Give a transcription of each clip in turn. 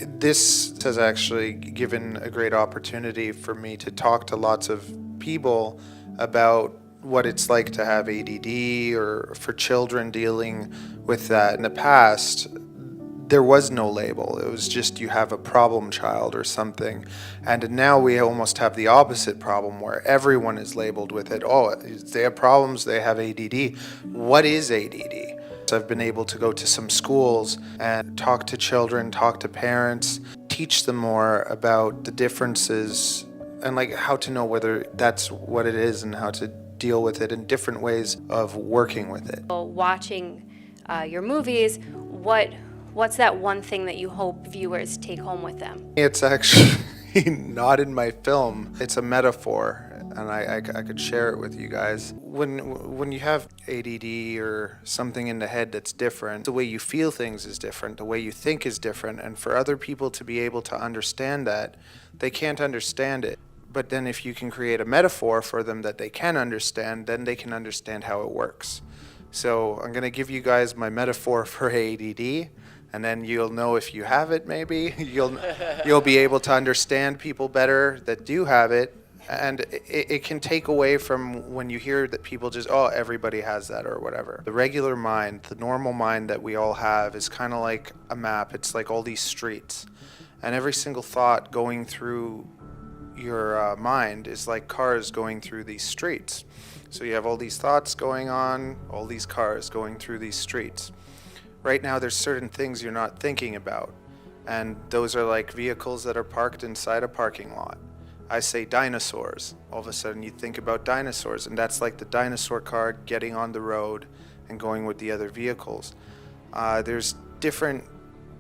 This has actually given a great opportunity for me to talk to lots of people about what it's like to have ADD, or for children dealing with that. In the past, there was no label. It was just you have a problem child or something. And now we almost have the opposite problem where everyone is labeled with it. Oh, they have problems, they have ADD. What is ADD? I've been able to go to some schools and talk to children, talk to parents, teach them more about the differences and like how to know whether that's what it is and how to deal with it, and different ways of working with it. Watching your movies, what's that one thing that you hope viewers take home with them? It's actually not in my film. It's a metaphor, and I could share it with you guys. When you have ADD or something in the head that's different, the way you feel things is different, the way you think is different, and for other people to be able to understand that, they can't understand it. But then if you can create a metaphor for them that they can understand, then they can understand how it works. So I'm going to give you guys my metaphor for ADD, and then you'll know if you have it. Maybe you'll be able to understand people better that do have it, and it can take away from when you hear that people just, oh, everybody has that or whatever. The regular mind, the normal mind that we all have, is kind of like a map. It's like all these streets, and every single thought going through your mind is like cars going through these streets. So you have all these thoughts going on, all these cars going through these streets. Right now there's certain things you're not thinking about, and those are like vehicles that are parked inside a parking lot. I say dinosaurs, all of a sudden you think about dinosaurs, and that's like the dinosaur car getting on the road and going with the other vehicles. There's different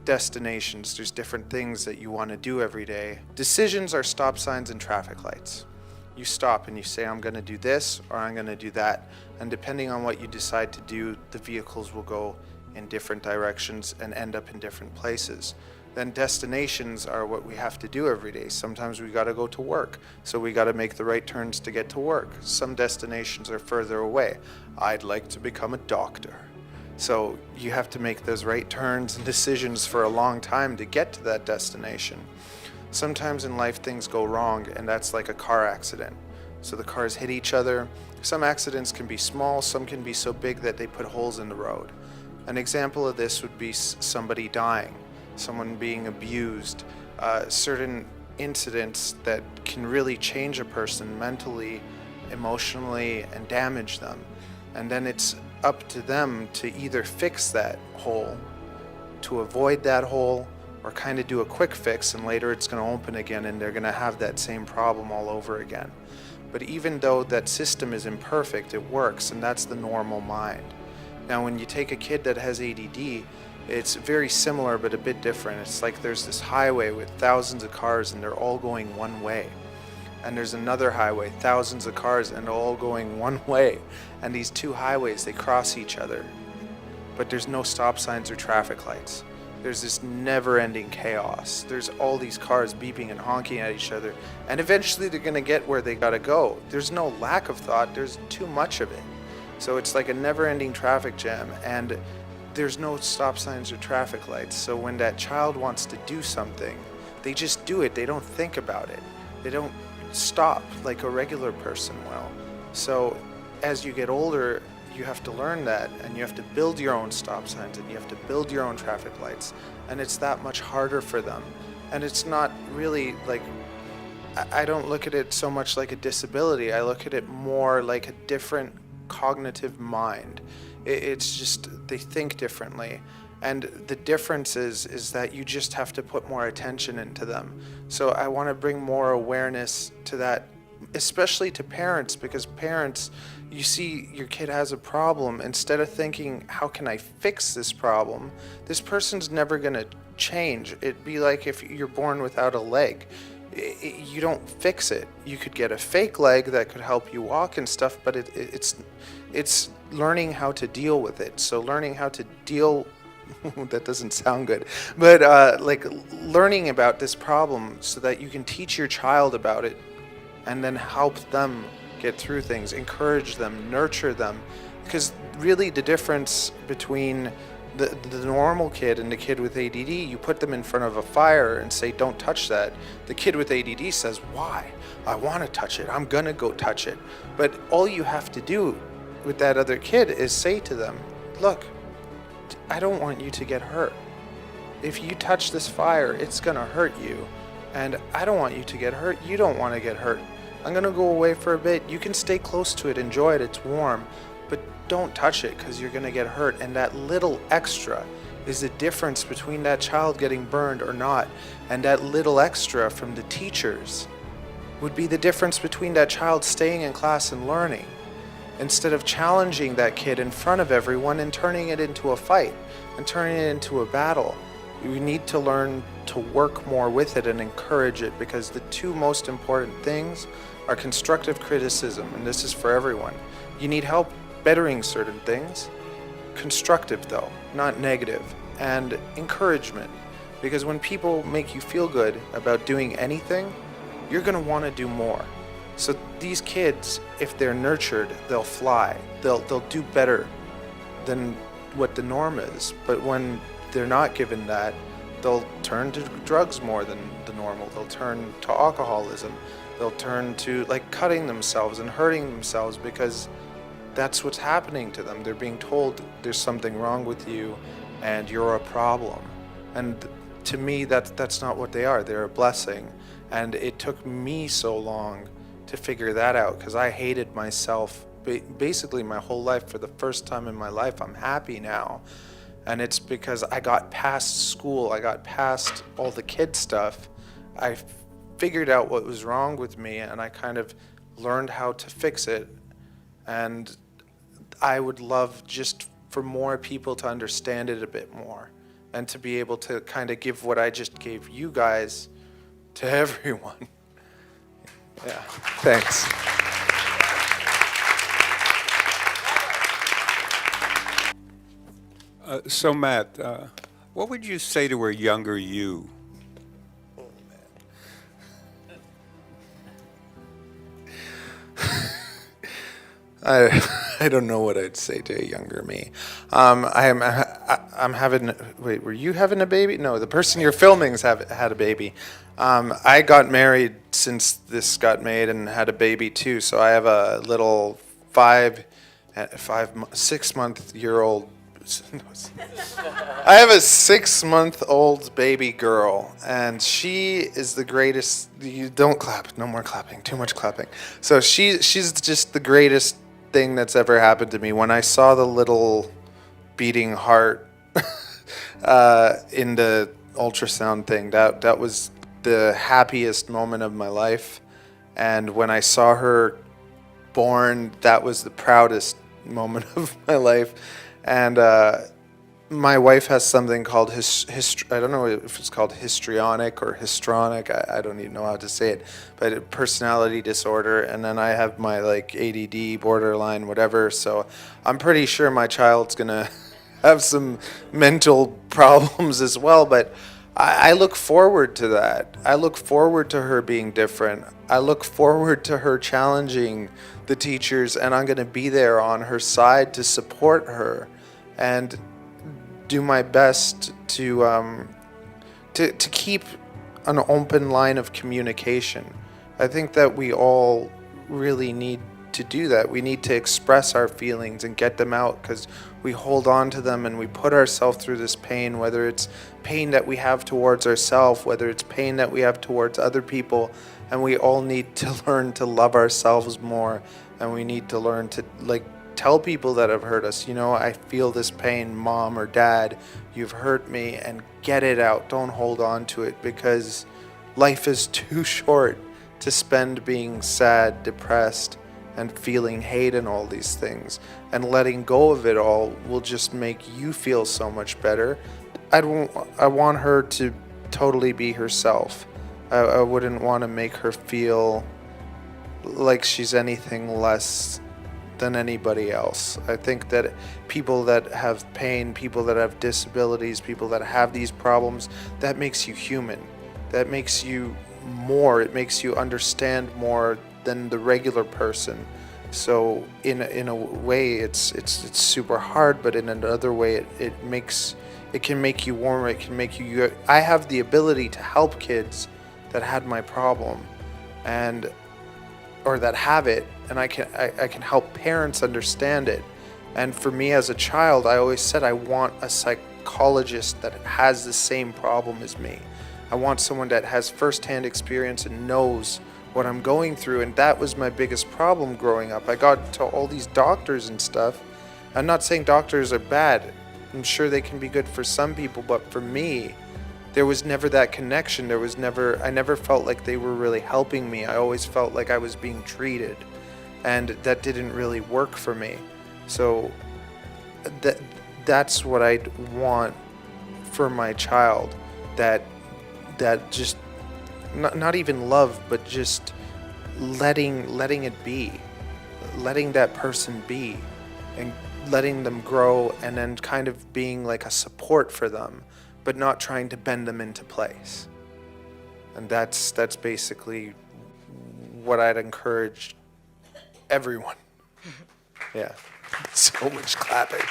destinations, there's different things that you want to do every day. Decisions are stop signs and traffic lights. You stop and you say, I'm going to do this or I'm going to do that, and depending on what you decide to do, the vehicles will go in different directions and end up in different places. Then destinations are what we have to do every day. Sometimes we got to go to work, so we got to make the right turns to get to work. Some destinations are further away. I'd like to become a doctor. So you have to make those right turns and decisions for a long time to get to that destination. Sometimes in life things go wrong, and that's like a car accident. So the cars hit each other. Some accidents can be small, some can be so big that they put holes in the road. An example of this would be somebody dying, someone being abused, certain incidents that can really change a person mentally, emotionally, and damage them. And then it's up to them to either fix that hole, to avoid that hole, or kind of do a quick fix, and later it's going to open again and they're going to have that same problem all over again. But even though that system is imperfect, it works, and that's the normal mind. Now when you take a kid that has ADD, it's very similar but a bit different. It's like there's this highway with thousands of cars and they're all going one way. And there's another highway, thousands of cars, and all going one way. And these two highways, they cross each other. But there's no stop signs or traffic lights. There's this never-ending chaos. There's all these cars beeping and honking at each other. And eventually they're going to get where they got to go. There's no lack of thought, there's too much of it. So it's like a never-ending traffic jam, and there's no stop signs or traffic lights. So when that child wants to do something, they just do it. They don't think about it. They don't stop like a regular person will. So as you get older, you have to learn that, and you have to build your own stop signs, and you have to build your own traffic lights, and it's that much harder for them. And it's not really like, I don't look at it so much like a disability. I look at it more like a different cognitive mind. It's just they think differently, and the difference is that you just have to put more attention into them. So I want to bring more awareness to that, especially to parents, because parents, you see your kid has a problem, instead of thinking, how can I fix this problem? This person's never going to change. It'd be like if you're born without a leg. You don't fix it. You could get a fake leg that could help you walk and stuff, but it's learning how to deal with it. So learning how to deal that doesn't sound good, but like learning about this problem so that you can teach your child about it, and then help them get through things, encourage them, nurture them. Because really the difference between The normal kid and the kid with ADD, you put them in front of a fire and say, don't touch that. The kid with ADD says, why? I want to touch it. I'm going to go touch it. But all you have to do with that other kid is say to them, look, I don't want you to get hurt. If you touch this fire, it's going to hurt you. And I don't want you to get hurt. You don't want to get hurt. I'm going to go away for a bit. You can stay close to it, enjoy it, it's warm. But don't touch it because you're going to get hurt. And that little extra is the difference between that child getting burned or not. And that little extra from the teachers would be the difference between that child staying in class and learning, instead of challenging that kid in front of everyone and turning it into a fight and turning it into a battle. We need to learn to work more with it and encourage it, because the two most important things are constructive criticism, and this is for everyone. You need help bettering certain things, constructive though, not negative, and encouragement, because when people make you feel good about doing anything, you're going to want to do more. So these kids, if they're nurtured, they'll fly. They'll do better than what the norm is. But when they're not given that, they'll turn to drugs more than the normal. They'll turn to alcoholism. They'll turn to cutting themselves and hurting themselves, because that's what's happening to them. They're being told there's something wrong with you and you're a problem. And to me, that's not what they are. They're a blessing. And it took me so long to figure that out, because I hated myself basically my whole life. For the first time in my life, I'm happy now. And it's because I got past school, I got past all the kid stuff. I figured out what was wrong with me, and I kind of learned how to fix it. And I would love just for more people to understand it a bit more, and to be able to kind of give what I just gave you guys to everyone. Yeah, thanks. So Matt, what would you say to a younger you? I don't know what I'd say to a younger me. I'm having. Wait, were you having a baby? No, the person you're filming's had a baby. I got married since this got made and had a baby too. So I have a little 6-month-year-old. I have a 6-month-old baby girl, and she is the greatest. You don't clap. No more clapping. Too much clapping. So she's just the greatest thing that's ever happened to me. When I saw the little beating heart in the ultrasound thing, that was the happiest moment of my life. And when I saw her born, that was the proudest moment of my life. And my wife has something called I don't know if it's called histrionic or histronic. I don't even know how to say it, but a personality disorder. And then I have my ADD, borderline, whatever. So I'm pretty sure my child's gonna have some mental problems as well. But I look forward to that. I look forward to her being different. I look forward to her challenging the teachers, and I'm going to be there on her side to support her and do my best to keep an open line of communication. I think that we all really need to do that. We need to express our feelings and get them out, because we hold on to them and we put ourselves through this pain, whether it's pain that we have towards ourselves, whether it's pain that we have towards other people. And we all need to learn to love ourselves more, and we need to learn to tell people that have hurt us, I feel this pain, mom or dad, you've hurt me, and get it out. Don't hold on to it, because life is too short to spend being sad, depressed, and feeling hate and all these things. And letting go of it all will just make you feel so much better. I want her to totally be herself. I wouldn't want to make her feel like she's anything less than anybody else. I think that people that have pain, people that have disabilities, people that have these problems, that makes you human. That makes you more. It makes you understand more than the regular person. So in a way, it's super hard, but in another way, it can make you warmer. It can make you. I have the ability to help kids that had my problem, or that have it, and I can help parents understand it. And for me as a child, I always said I want a psychologist that has the same problem as me. I want someone that has firsthand experience and knows what I'm going through, and that was my biggest problem growing up. I got to all these doctors and stuff. I'm not saying doctors are bad. I'm sure they can be good for some people, but for me, there was never that connection. I never felt like they were really helping me. I always felt like I was being treated, and that didn't really work for me. So that's what I'd want for my child, that just not even love, but just letting it be, letting that person be, and letting them grow, and then kind of being like a support for them, but not trying to bend them into place. And that's basically what I'd encourage everyone. Yeah, so much clapping.